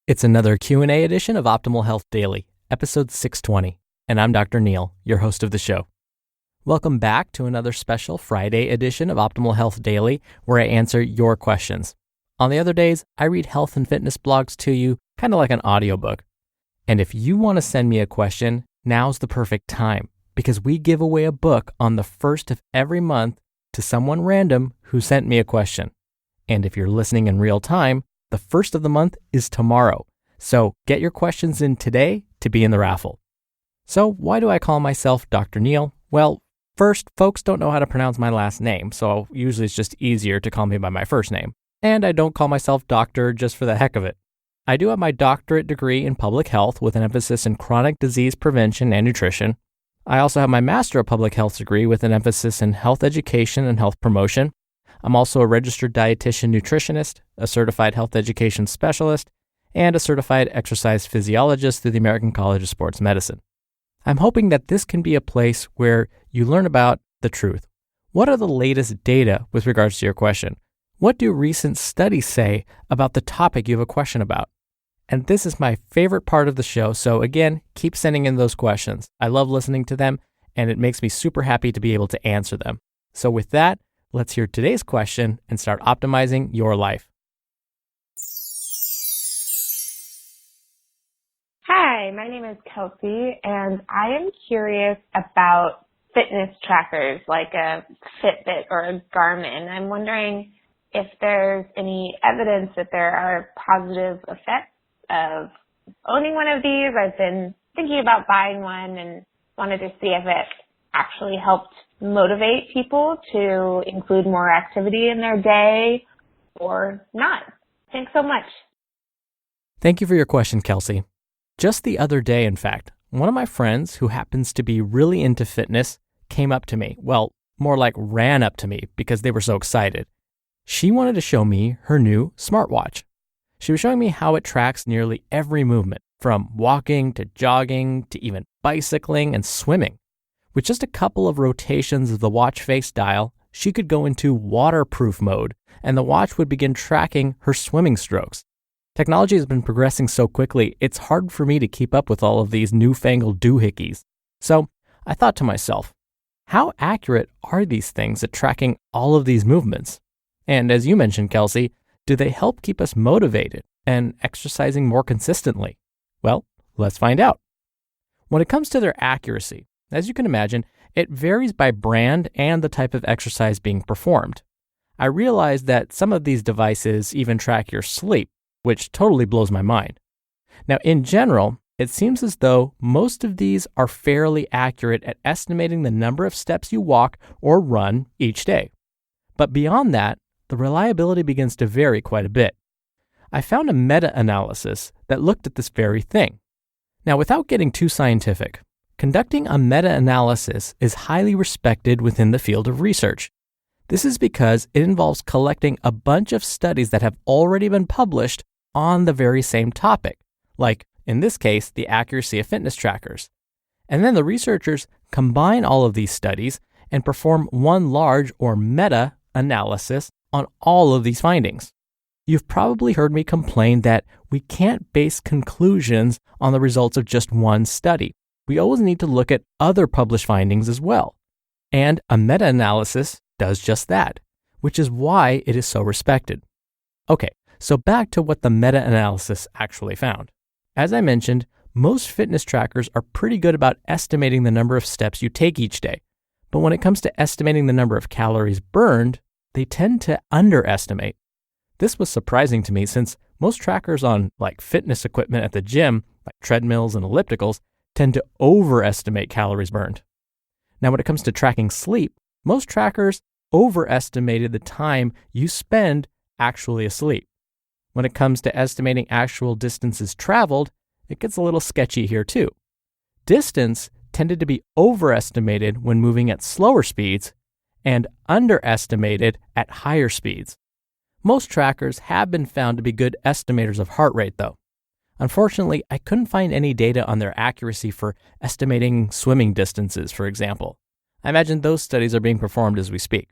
It's another Q&A edition of Optimal Health Daily, episode 620, and I'm Dr. Neil, your host of the show. Welcome back to another special Friday edition of Optimal Health Daily, where I answer your questions. On the other days, I read health and fitness blogs to you, kind of like an audiobook. And if you want to send me a question, now's the perfect time, because we give away a book on the first of every month to someone random who sent me a question. And if you're listening in real time, the first of the month is tomorrow. So get your questions in today to be in the raffle. So why do I call myself Dr. Neil? Well, first, folks don't know how to pronounce my last name, so usually it's just easier to call me by my first name. And I don't call myself doctor just for the heck of it. I do have my doctorate degree in public health with an emphasis in chronic disease prevention and nutrition. I also have my Master of Public Health degree with an emphasis in health education and health promotion. I'm also a registered dietitian nutritionist, a certified health education specialist, and a certified exercise physiologist through the American College of Sports Medicine. I'm hoping that this can be a place where you learn about the truth. What are the latest data with regards to your question? What do recent studies say about the topic you have a question about? And this is my favorite part of the show, so again, keep sending in those questions. I love listening to them, and it makes me super happy to be able to answer them. So with that, let's hear today's question and start optimizing your life. Hi, my name is Kelsey, and I am curious about fitness trackers like a Fitbit or a Garmin. I'm wondering if there's any evidence that there are positive effects of owning one of these. I've been thinking about buying one and wanted to see if it actually helped motivate people to include more activity in their day or not. Thanks so much. Thank you for your question, Kelsey. Just the other day, in fact, one of my friends who happens to be really into fitness came up to me. Well, more like ran up to me because they were so excited. She wanted to show me her new smartwatch. She was showing me how it tracks nearly every movement, from walking to jogging to even bicycling and swimming. With just a couple of rotations of the watch face dial, she could go into waterproof mode, and the watch would begin tracking her swimming strokes. Technology has been progressing so quickly, it's hard for me to keep up with all of these newfangled doohickeys. So I thought to myself, how accurate are these things at tracking all of these movements? And as you mentioned, Kelsey, do they help keep us motivated and exercising more consistently? Well, let's find out. When it comes to their accuracy, as you can imagine, it varies by brand and the type of exercise being performed. I realized that some of these devices even track your sleep, which totally blows my mind. Now, in general, it seems as though most of these are fairly accurate at estimating the number of steps you walk or run each day. But beyond that, the reliability begins to vary quite a bit. I found a meta-analysis that looked at this very thing. Now, without getting too scientific, conducting a meta-analysis is highly respected within the field of research. This is because it involves collecting a bunch of studies that have already been published on the very same topic, like, in this case, the accuracy of fitness trackers. And then the researchers combine all of these studies and perform one large or meta-analysis on all of these findings. You've probably heard me complain that we can't base conclusions on the results of just one study. We always need to look at other published findings as well. And a meta-analysis does just that, which is why it is so respected. Okay, so back to what the meta-analysis actually found. As I mentioned, most fitness trackers are pretty good about estimating the number of steps you take each day. But when it comes to estimating the number of calories burned, they tend to underestimate. This was surprising to me since most trackers on fitness equipment at the gym, like treadmills and ellipticals, tend to overestimate calories burned. Now, when it comes to tracking sleep, most trackers overestimated the time you spend actually asleep. When it comes to estimating actual distances traveled, it gets a little sketchy here too. Distance tended to be overestimated when moving at slower speeds and underestimated at higher speeds. Most trackers have been found to be good estimators of heart rate though. Unfortunately, I couldn't find any data on their accuracy for estimating swimming distances, for example. I imagine those studies are being performed as we speak.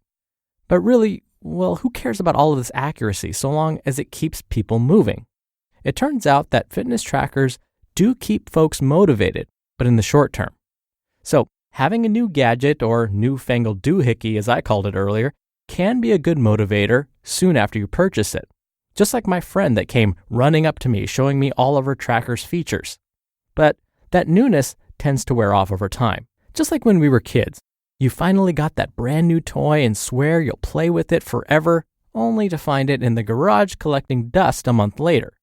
But really, well, who cares about all of this accuracy so long as it keeps people moving? It turns out that fitness trackers do keep folks motivated, but in the short term. So, having a new gadget, or newfangled doohickey as I called it earlier, can be a good motivator soon after you purchase it. Just like my friend that came running up to me showing me all of her tracker's features. But that newness tends to wear off over time. Just like when we were kids. You finally got that brand new toy and swear you'll play with it forever, only to find it in the garage collecting dust a month later.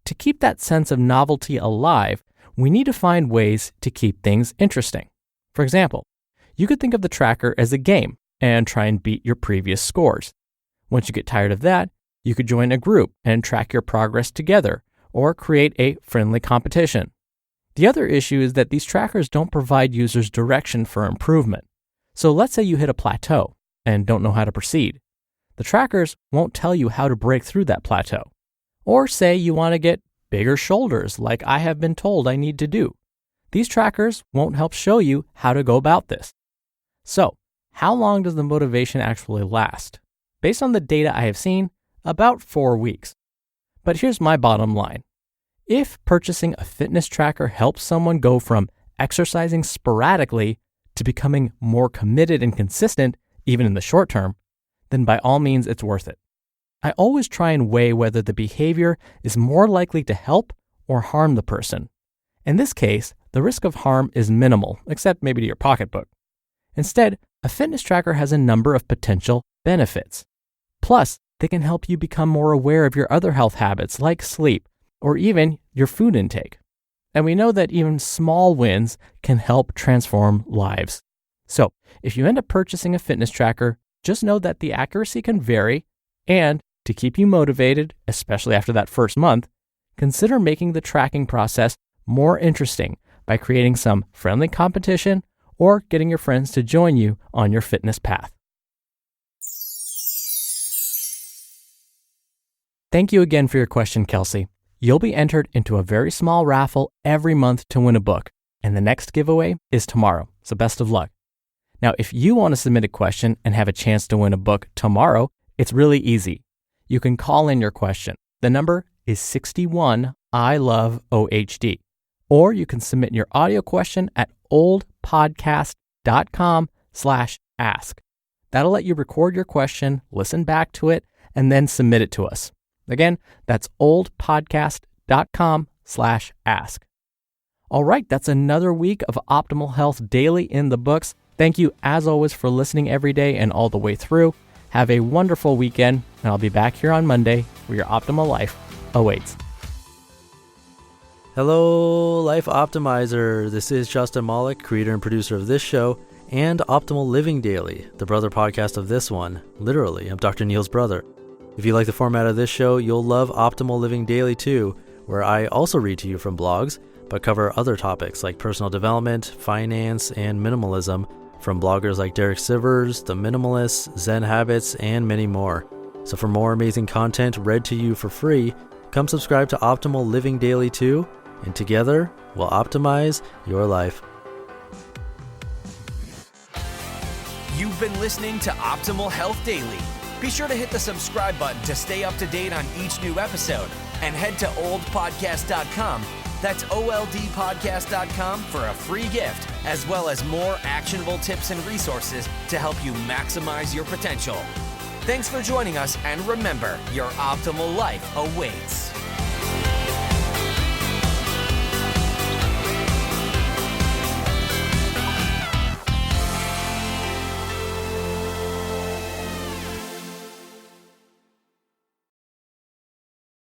To keep that sense of novelty alive, we need to find ways to keep things interesting. For example, you could think of the tracker as a game and try and beat your previous scores. Once you get tired of that, you could join a group and track your progress together, or create a friendly competition. The other issue is that these trackers don't provide users direction for improvement. So let's say you hit a plateau and don't know how to proceed. The trackers won't tell you how to break through that plateau. Or say you want to get bigger shoulders like I have been told I need to do. These trackers won't help show you how to go about this. So, how long does the motivation actually last? Based on the data I have seen, about 4 weeks. But here's my bottom line. If purchasing a fitness tracker helps someone go from exercising sporadically to becoming more committed and consistent, even in the short term, then by all means it's worth it. I always try and weigh whether the behavior is more likely to help or harm the person. In this case, the risk of harm is minimal, except maybe to your pocketbook. Instead, a fitness tracker has a number of potential benefits. Plus, they can help you become more aware of your other health habits like sleep, or even your food intake. And we know that even small wins can help transform lives. So, if you end up purchasing a fitness tracker, just know that the accuracy can vary, and to keep you motivated, especially after that first month, consider making the tracking process more interesting by creating some friendly competition or getting your friends to join you on your fitness path. Thank you again for your question, Kelsey. You'll be entered into a very small raffle every month to win a book, and the next giveaway is tomorrow, so best of luck. Now, if you want to submit a question and have a chance to win a book tomorrow, it's really easy. You can call in your question. The number is 61 I love OHD. Or you can submit your audio question at oldpodcast.com/ask. That'll let you record your question, listen back to it, and then submit it to us. Again, that's oldpodcast.com/ask. All right, that's another week of Optimal Health Daily in the books. Thank you, as always, for listening every day and all the way through. Have a wonderful weekend, and I'll be back here on Monday where your optimal life awaits. Hello, Life Optimizer. This is Justin Malik, creator and producer of this show and Optimal Living Daily, the brother podcast of this one. Literally, I'm Dr. Neil's brother. If you like the format of this show, you'll love Optimal Living Daily too, where I also read to you from blogs, but cover other topics like personal development, finance, and minimalism from bloggers like Derek Sivers, The Minimalists, Zen Habits, and many more. So for more amazing content read to you for free, come subscribe to Optimal Living Daily too, and together we'll optimize your life. You've been listening to Optimal Health Daily. Be sure to hit the subscribe button to stay up to date on each new episode, and head to oldpodcast.com. That's oldpodcast.com for a free gift, as well as more actionable tips and resources to help you maximize your potential. Thanks for joining us, and remember, your optimal life awaits.